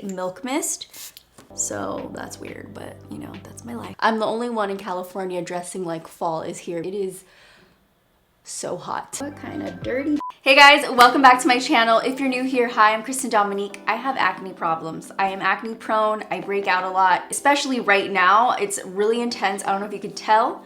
milk mist. So that's weird, but you know, that's my life. I'm the only one in California dressing like fall is here. It is so hot. What kind of dirty? Hey guys, welcome back to my channel. If you're new here, hi, I'm Christen Dominique. I have acne problems. I am acne prone. I break out a lot, especially right now. It's really intense. I don't know if you could tell.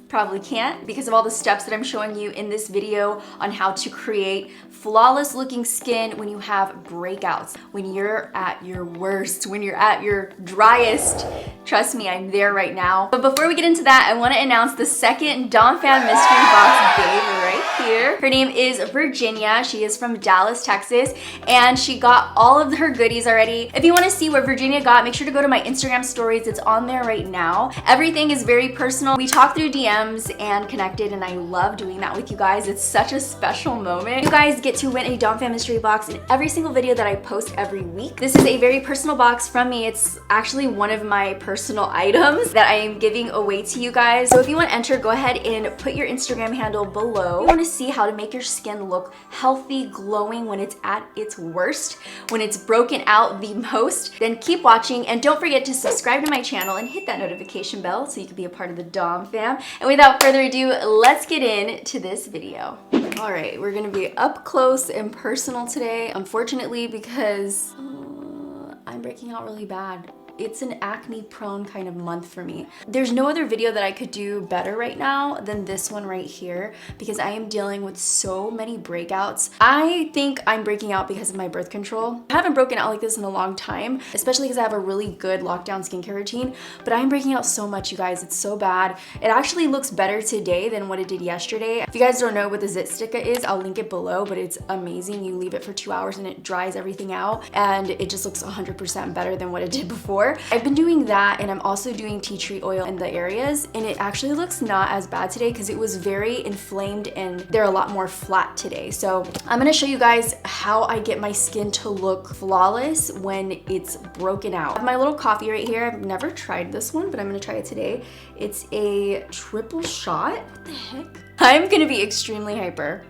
Probably can't because of all the steps that I'm showing you in this video on how to create flawless looking skin when you have breakouts, when you're at your worst, when you're at your driest. Trust me, I'm there right now. But before we get into that, I want to announce the second Domfam mystery box babe right here. Her name is Virginia. She is from Dallas, Texas, and she got all of her goodies already. If you want to see what Virginia got, make sure to go to my Instagram stories. It's on there right now. Everything is very personal. We talk through DMs and connected, and I love doing that with you guys. It's such a special moment. You guys get to win a Domfam mystery box in every single video that I post every week. This is a very personal box from me. It's actually one of my personal items that I am giving away to you guys. So if you want to enter, go ahead and put your Instagram handle below. If you want to see how to make your skin look healthy, glowing when it's at its worst, when it's broken out the most, then keep watching, and don't forget to subscribe to my channel and hit that notification bell so you can be a part of the Domfam. And without further ado, let's get into this video. All right, we're gonna be up close and personal today, unfortunately, because I'm breaking out really bad. It's an acne prone kind of month for me. There's no other video that I could do better right now than this one right here because I am dealing with so many breakouts. I think I'm breaking out because of my birth control. I haven't broken out like this in a long time, especially because I have a really good lockdown skincare routine, but I'm breaking out so much, you guys. It's so bad. It actually looks better today than what it did yesterday. If you guys don't know what the Zit Sticka is, I'll link it below, but it's amazing. You leave it for 2 hours and it dries everything out, and it just looks 100% better than what it did before. I've been doing that, and I'm also doing tea tree oil in the areas, and it actually looks not as bad today because it was very inflamed and they're a lot more flat today. So I'm gonna show you guys how I get my skin to look flawless when it's broken out. I have my little coffee right here. I've never tried this one, but I'm gonna try it today. It's a triple shot. What the heck? I'm gonna be extremely hyper.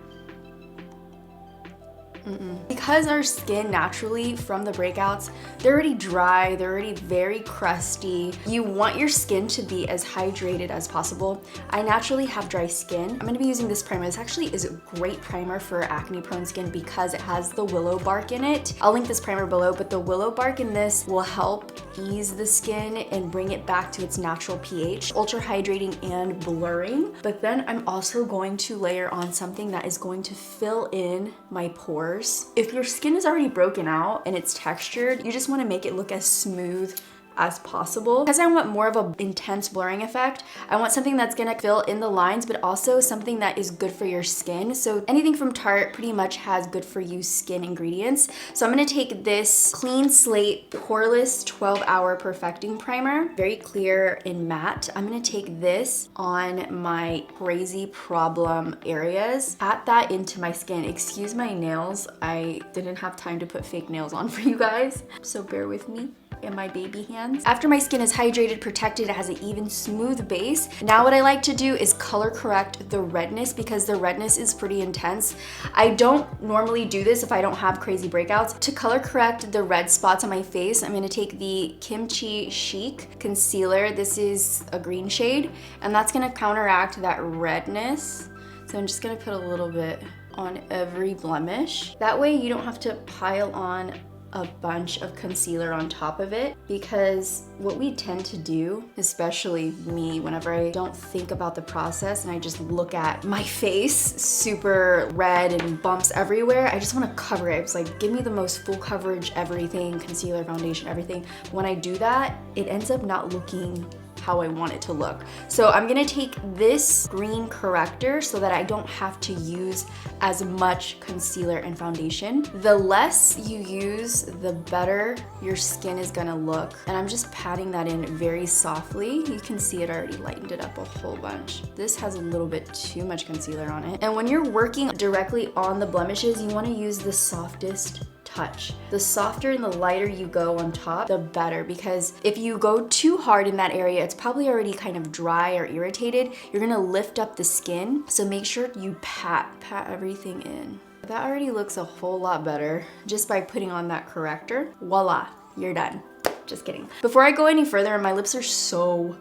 Because our skin naturally from the breakouts, they're already dry, they're already very crusty. You want your skin to be as hydrated as possible. I naturally have dry skin. I'm gonna be using this primer. This actually is a great primer for acne prone skin because it has the willow bark in it. I'll link this primer below, but the willow bark in this will help ease the skin and bring it back to its natural pH, ultra hydrating and blurring. But then I'm also going to layer on something that is going to fill in my pores. If your skin is already broken out and it's textured, you just want to make it look as smooth as possible. Because I want more of an intense blurring effect, I want something that's gonna fill in the lines, but also something that is good for your skin. So anything from Tarte pretty much has good for you skin ingredients. So I'm gonna take this Clean Slate Poreless 12-Hour Perfecting Primer, very clear and matte. I'm gonna take this on my crazy problem areas, pat that into my skin. Excuse my nails, I didn't have time to put fake nails on for you guys, so bear with me. In my baby hands. After my skin is hydrated, protected, it has an even smooth base. Now what I like to do is color correct the redness because the redness is pretty intense. I don't normally do this if I don't have crazy breakouts. To color correct the red spots on my face, I'm gonna take the Kimchi Chic concealer. This is a green shade, and that's gonna counteract that redness. So I'm just gonna put a little bit on every blemish. That way you don't have to pile on a bunch of concealer on top of it, because what we tend to do, especially me, whenever I don't think about the process and I just look at my face super red and bumps everywhere, I just want to cover it. It's like, give me the most full coverage, everything, concealer, foundation, everything. When I do that, it ends up not looking how I want it to look. So I'm gonna take this green corrector so that I don't have to use as much concealer and foundation. The less you use, the better your skin is gonna look. And I'm just patting that in very softly. You can see it already lightened it up a whole bunch. This has a little bit too much concealer on it. And when you're working directly on the blemishes, you wanna use the softest touch. The softer and the lighter you go on top, the better, because if you go too hard in that area, it's probably already kind of dry or irritated. You're gonna lift up the skin, so make sure you pat everything in. That already looks a whole lot better just by putting on that corrector. Voila. you're done. Just kidding. Before I go any further, my lips are so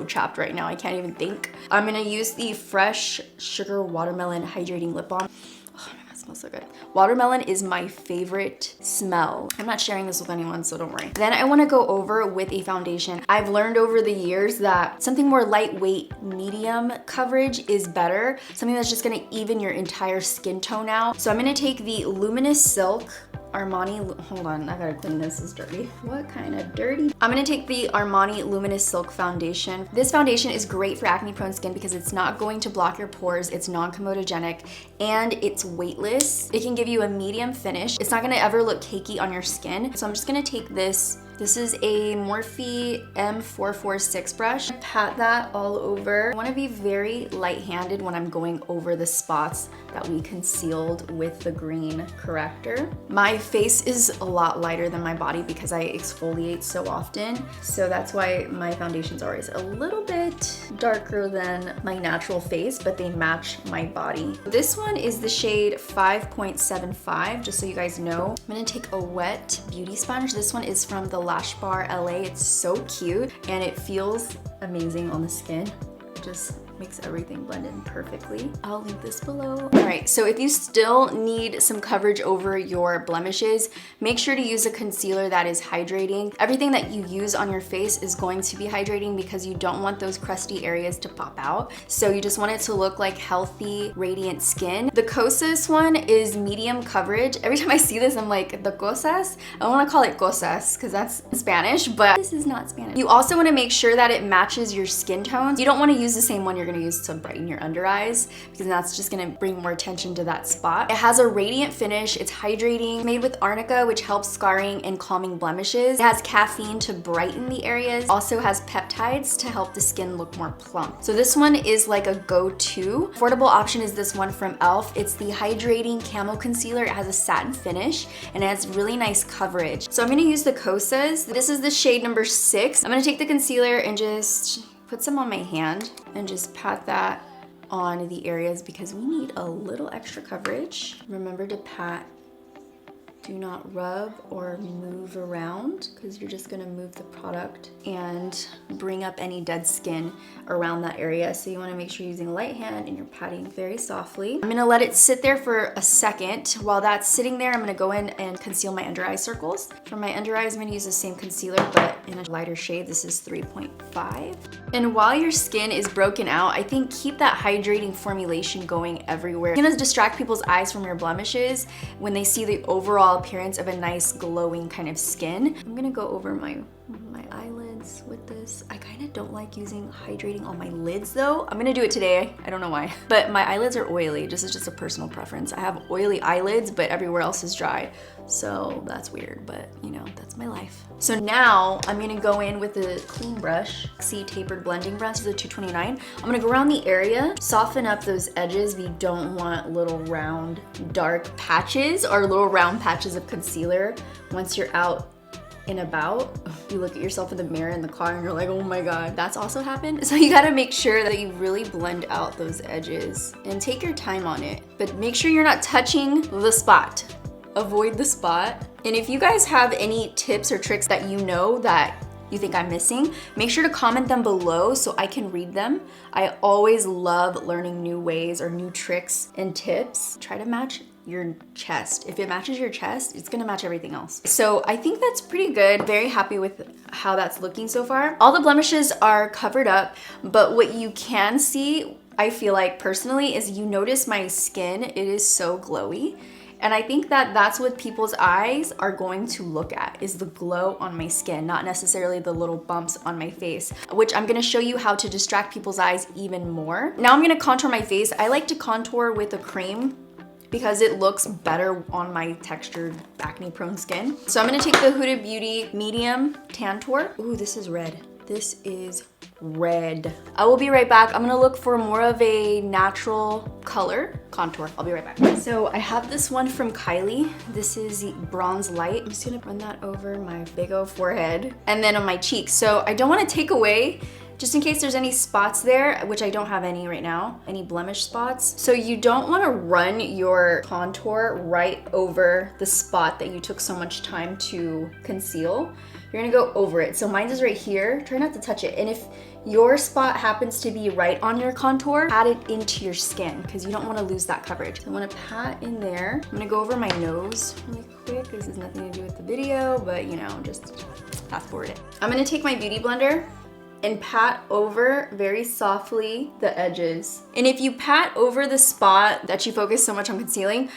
chapped right now. I can't even think. I'm gonna use the Fresh Sugar Watermelon Hydrating Lip Balm. Oh my God, it smells so good. Watermelon is my favorite smell. I'm not sharing this with anyone, so don't worry. Then I wanna go over with a foundation. I've learned over the years that something more lightweight, medium coverage is better. Something that's just gonna even your entire skin tone out. So I'm gonna take the Luminous Silk Armani, hold on, I gotta clean this, it's dirty. What kind of dirty? I'm gonna take the Armani Luminous Silk Foundation. This foundation is great for acne prone skin because it's not going to block your pores, it's non-comedogenic, and it's weightless. It can give you a medium finish. It's not gonna ever look cakey on your skin. So I'm just gonna take this. This is a Morphe M446 brush. Pat that all over. I wanna be very light-handed when I'm going over the spots that we concealed with the green corrector. My face is a lot lighter than my body because I exfoliate so often. So that's why my foundation's always a little bit darker than my natural face, but they match my body. This one is the shade 5.75, just so you guys know. I'm gonna take a wet beauty sponge. This one is from the Lash Bar LA. It's so cute and it feels amazing on the skin. Just makes everything blend in perfectly. I'll link this below. All right, so if you still need some coverage over your blemishes, make sure to use a concealer that is hydrating. Everything that you use on your face is going to be hydrating because you don't want those crusty areas to pop out. So you just want it to look like healthy, radiant skin. The Cosas one is medium coverage. Every time I see this, I'm like, the Cosas? I wanna call it Cosas because that's Spanish, but this is not Spanish. You also wanna make sure that it matches your skin tones. You don't wanna use the same one you're gonna use to brighten your under eyes because that's just gonna bring more attention to that spot. It has a radiant finish, it's hydrating, made with arnica, which helps scarring and calming blemishes. It has caffeine to brighten the areas, also has peptides to help the skin look more plump. So this one is like a go-to. Affordable option is this one from e.l.f. It's the Hydrating Camo Concealer. It has a satin finish and it has really nice coverage. So I'm gonna use the Cosas. This is the shade number 6. I'm gonna take the concealer and just put some on my hand and just pat that on the areas because we need a little extra coverage. Remember to pat. Do not rub or move around because you're just gonna move the product and bring up any dead skin around that area. So you wanna make sure you're using a light hand and you're patting very softly. I'm gonna let it sit there for a second. While that's sitting there, I'm gonna go in and conceal my under eye circles. For my under eyes, I'm gonna use the same concealer, but in a lighter shade. This is 3.5. And while your skin is broken out, I think keep that hydrating formulation going everywhere. It's gonna distract people's eyes from your blemishes when they see the overall appearance of a nice glowing kind of skin. I'm gonna go over my eyelids with this. I kind of don't like using hydrating on my lids though. I'm gonna do it today, I don't know why. But my eyelids are oily, this is just a personal preference. I have oily eyelids, but everywhere else is dry. So that's weird, but you know, that's my life. So now I'm gonna go in with a clean brush, tapered blending brush, the 229. I'm gonna go around the area, soften up those edges. We don't want little round dark patches or little round patches of concealer. Once you're out and about, you look at yourself in the mirror in the car and you're like, oh my God, that's also happened. So you gotta make sure that you really blend out those edges and take your time on it, but make sure you're not touching the spot. Avoid the spot. And if you guys have any tips or tricks that you know that you think I'm missing, make sure to comment them below so I can read them. I always love learning new ways or new tricks and tips. Try to match your chest. If it matches your chest, it's gonna match everything else. So I think that's pretty good. Very happy with how that's looking so far. All the blemishes are covered up, but what you can see, I feel like personally, is you notice my skin, it is so glowy. And I think that that's what people's eyes are going to look at, is the glow on my skin, not necessarily the little bumps on my face, which I'm gonna show you how to distract people's eyes even more. Now I'm gonna contour my face. I like to contour with a cream because it looks better on my textured acne prone skin. So I'm gonna take the Huda Beauty Medium Tantour. Ooh, this is red. This is red. I will be right back. I'm gonna look for more of a natural color contour. I'll be right back. So I have this one from Kylie. This is Bronze Light. I'm just gonna run that over my big old forehead and then on my cheeks. So I don't wanna take away just in case there's any spots there, which I don't have any right now, any blemish spots. So you don't want to run your contour right over the spot that you took so much time to conceal. You're gonna go over it. So mine is right here. Try not to touch it. And if your spot happens to be right on your contour, pat it into your skin because you don't want to lose that coverage. So I want to pat in there. I'm gonna go over my nose really quick. This has nothing to do with the video, but you know, just fast forward it. I'm gonna take my beauty blender and pat over very softly the edges. And if you pat over the spot that you focus so much on concealing,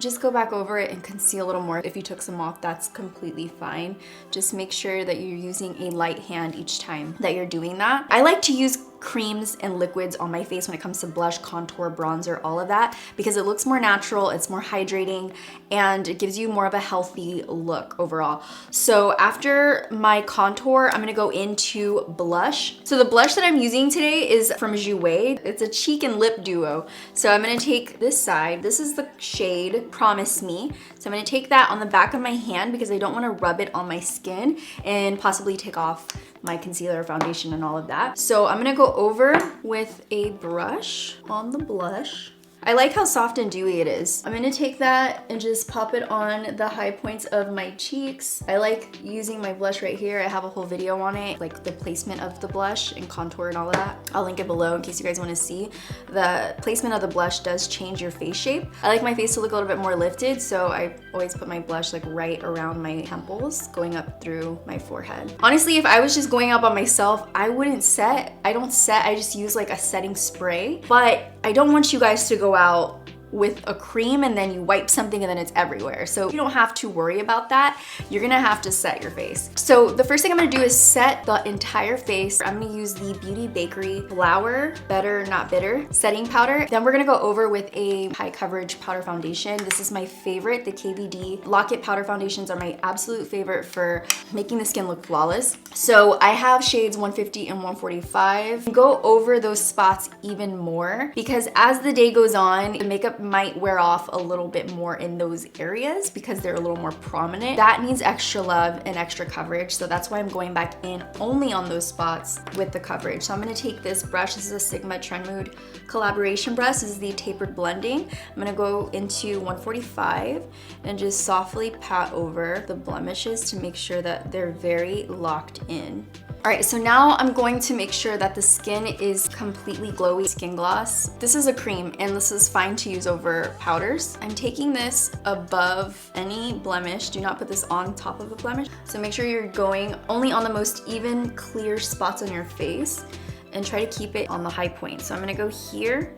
just go back over it and conceal a little more. If you took some off, that's completely fine. Just make sure that you're using a light hand each time that you're doing that. I like to use creams and liquids on my face when it comes to blush, contour, bronzer, all of that, because it looks more natural, it's more hydrating, and it gives you more of a healthy look overall. So after my contour, I'm gonna go into blush. So the blush that I'm using today is from Jouer. It's a cheek and lip duo. So I'm gonna take this side. This is the shade Promise Me. So I'm gonna take that on the back of my hand because I don't wanna rub it on my skin and possibly take off my concealer, foundation, and all of that. So I'm gonna go over with a brush on the blush. I like how soft and dewy it is. I'm gonna take that and just pop it on the high points of my cheeks. I like using my blush right here. I have a whole video on it, like the placement of the blush and contour and all of that. I'll link it below in case you guys wanna see. The placement of the blush does change your face shape. I like my face to look a little bit more lifted, so I always put my blush like right around my temples, going up through my forehead. Honestly, if I was just going out by myself, I wouldn't set. I don't set, I just use like a setting spray. But I don't want you guys to go out with a cream and then you wipe something and then it's everywhere. So you don't have to worry about that. You're gonna have to set your face. So the first thing I'm gonna do is set the entire face. I'm gonna use the Beauty Bakery Flour Better Not Bitter setting powder. Then we're gonna go over with a high coverage powder foundation. This is my favorite. The KVD Lock-It powder foundations are my absolute favorite for making the skin look flawless. So I have shades 150 and 145. Go over those spots even more because as the day goes on, the makeup might wear off a little bit more in those areas because they're a little more prominent. That needs extra love and extra coverage. So that's why I'm going back in only on those spots with the coverage. So I'm gonna take this brush. This is a Sigma Trend Mood collaboration brush. This is the tapered blending. I'm gonna go into 145 and just softly pat over the blemishes to make sure that they're very locked in. All right, so now I'm going to make sure that the skin is completely glowy skin gloss. This is a cream and this is fine to use over powders. I'm taking this above any blemish. Do not put this on top of a blemish. So make sure you're going only on the most even, clear spots on your face and try to keep it on the high point. So I'm gonna go here,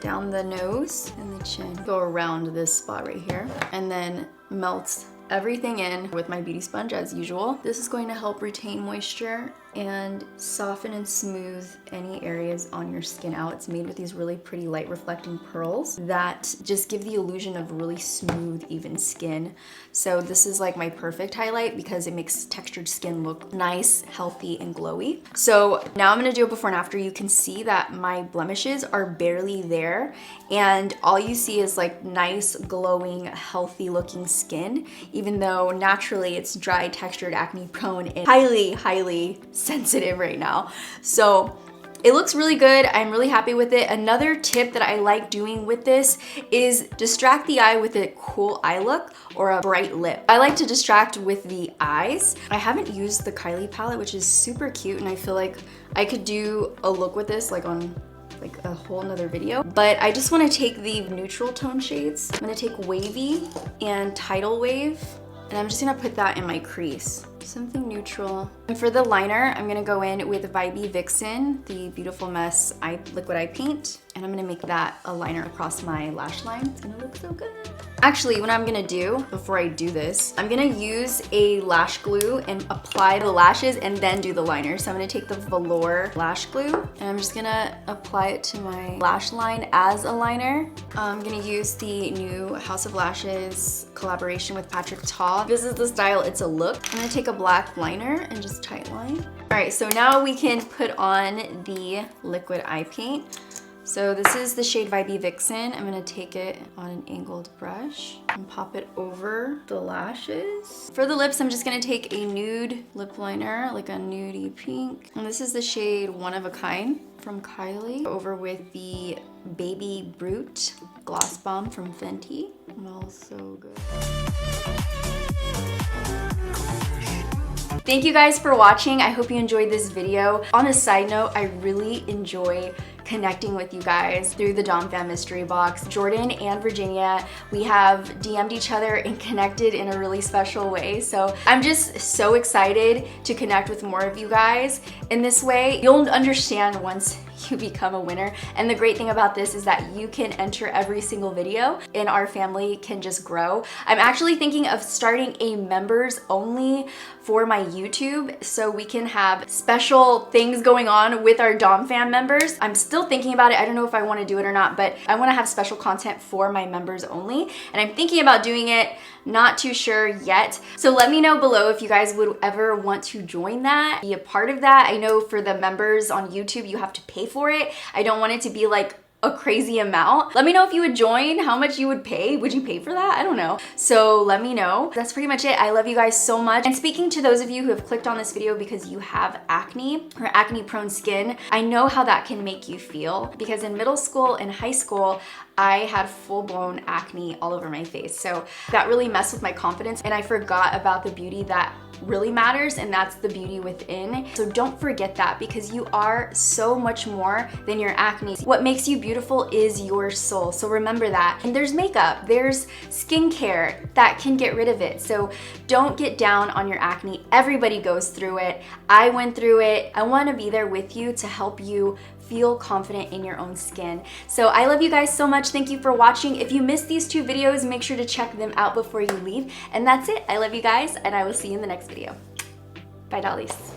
down the nose and the chin. Go around this spot right here and then melt everything in with my beauty sponge as usual. This is going to help retain moisture and soften and smooth any areas on your skin out. It's made with these really pretty light reflecting pearls that just give the illusion of really smooth, even skin. So this is like my perfect highlight because it makes textured skin look nice, healthy, and glowy. So now I'm gonna do a before and after. You can see that my blemishes are barely there and all you see is like nice, glowing, healthy looking skin, even though naturally it's dry, textured, acne prone, and highly, highly sensitive right now. So it looks really good. I'm really happy with it. Another tip that I like doing with this is distract the eye with a cool eye look or a bright lip. I like to distract with the eyes. I haven't used the Kylie palette, which is super cute, and I feel like I could do a look with this like on like a whole nother video, but I just want to take the neutral tone shades. I'm gonna take Wavy and Tidal Wave, and I'm just gonna put that in my crease. Something neutral. And for the liner, I'm gonna go in with Vibey Vixen, the Beautiful Mess liquid eye paint, and I'm gonna make that a liner across my lash line. It's gonna look so good. Actually, what I'm gonna do before I do this, I'm gonna use a lash glue and apply the lashes and then do the liner. So I'm gonna take the velour lash glue and I'm just gonna apply it to my lash line as a liner. I'm gonna use the new House of Lashes collaboration with Patrick Ta. This is the style It's a Look. I'm gonna take a black liner and just tight line. All right, so now we can put on the liquid eye paint. So this is the shade Vibey Vixen. I'm gonna take it on an angled brush and pop it over the lashes. For the lips, I'm just gonna take a nude lip liner, like a nudie pink. And this is the shade One of a Kind from Kylie, over with the Baby Brute Gloss Bomb from Fenty. Smells so good. Thank you guys for watching. I hope you enjoyed this video. On a side note, I really enjoy connecting with you guys through the Domfam mystery box. Jordan and Virginia, we have DM'd each other and connected in a really special way. So I'm just so excited to connect with more of you guys in this way. You'll understand once you become a winner. And the great thing about this is that you can enter every single video and our family can just grow. I'm actually thinking of starting a members only for my YouTube so we can have special things going on with our Domfam members. I'm still thinking about it. I don't know if I want to do it or not, but I want to have special content for my members only. And I'm thinking about doing it, not too sure yet. So let me know below if you guys would ever want to join that, be a part of that. I know for the members on YouTube, you have to pay for it. I don't want it to be like a crazy amount. Let me know if you would join, how much you would pay. Would you pay for that? I don't know. So let me know. That's pretty much it. I love you guys so much. And speaking to those of you who have clicked on this video because you have acne or acne prone skin, I know how that can make you feel because in middle school and high school, I had full-blown acne all over my face. So that really messed with my confidence and I forgot about the beauty that really matters, and that's the beauty within. So don't forget that because you are so much more than your acne. What makes you beautiful is your soul. So remember that. And there's makeup, there's skincare that can get rid of it. So don't get down on your acne. Everybody goes through it. I went through it. I want to be there with you to help you feel confident in your own skin. So I love you guys so much. Thank you for watching. If you missed these two videos, make sure to check them out before you leave. And that's it. I love you guys and I will see you in the next video. Bye, dollies.